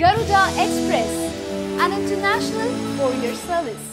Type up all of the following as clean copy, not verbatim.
Garuda Express, an international courier service.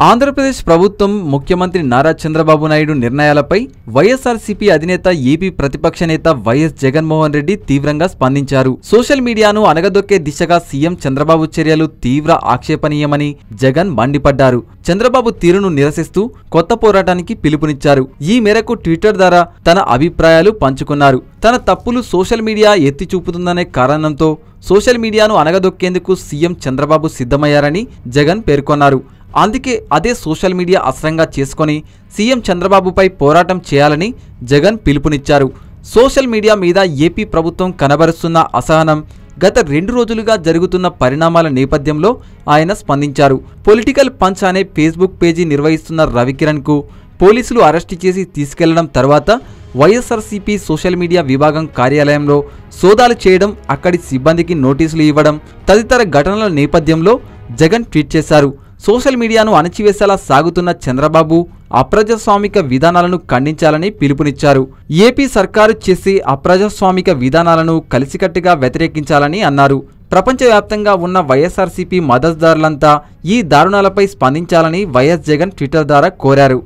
Andhra Pradesh ప్రభుత్వం ముఖ్యమంత్రి నారా చంద్రబాబు నాయుడు నిర్ణయాలపై వైఎస్ఆర్సీపీ అధినేత ఏపీ ప్రతిపక్ష నేత వైఎస్ జగన్మోహన్ రెడ్డి తీవ్రంగా స్పందించారు. సోషల్ మీడియాను అణగదొక్కే దిశగా సీఎం చంద్రబాబు చర్యలు తీవ్ర ఆక్షేపణీయమని జగన్ మండిపడ్డారు. చంద్రబాబు తీరును నిరసిస్తూ కొత్త పోరాటానికి పిలుపునిచ్చారు. ఈ మేరకు ట్విట్టర్ ద్వారా తన అభిప్రాయాలు పంచుకున్నారు. తన తప్పులు సోషల్ మీడియా ఎత్తి చూపుతుందనే కారణంతో సోషల్ మీడియాను అణగదొక్కేందుకు సీఎం చంద్రబాబు సిద్ధమయ్యారని జగన్ పేర్కొన్నారు. అందుకే అదే సోషల్ మీడియా అస్త్రంగా చేసుకొని సీఎం చంద్రబాబుపై పోరాటం చేయాలని జగన్ పిలుపునిచ్చారు. సోషల్ మీడియా మీద ఏపీ ప్రభుత్వం కనబరుస్తున్న అసహనం గత 2 రోజులుగా జరుగుతున్న పరిణామాల నేపథ్యంలో ఆయన స్పందించారు. పొలిటికల్ పంచ్ అనే ఫేస్బుక్ పేజీ నిర్వహిస్తున్న రవికిరణ్కు పోలీసులు అరెస్టు చేసి తీసుకెళ్లడం తర్వాత వైఎస్ఆర్సీపీ సోషల్ మీడియా విభాగం కార్యాలయంలో సోదాలు చేయడం, అక్కడి సిబ్బందికి నోటీసులు ఇవ్వడం తదితర ఘటనల నేపథ్యంలో జగన్ ట్వీట్ చేశారు. సోషల్ మీడియాను అణచివేసేలా సాగుతున్న చంద్రబాబు అప్రజాస్వామిక విధానాలను ఖండించాలని పిలుపునిచ్చారు. ఏపీ సర్కారు చేసే అప్రజాస్వామిక విధానాలను కలిసికట్టుగా వ్యతిరేకించాలని అన్నారు. ప్రపంచవ్యాప్తంగా ఉన్న వైఎస్ఆర్సీపీ మద్దతుదారులంతా ఈ దారుణాలపై స్పందించాలని వైఎస్ జగన్ ట్విట్టర్ ద్వారా కోరారు.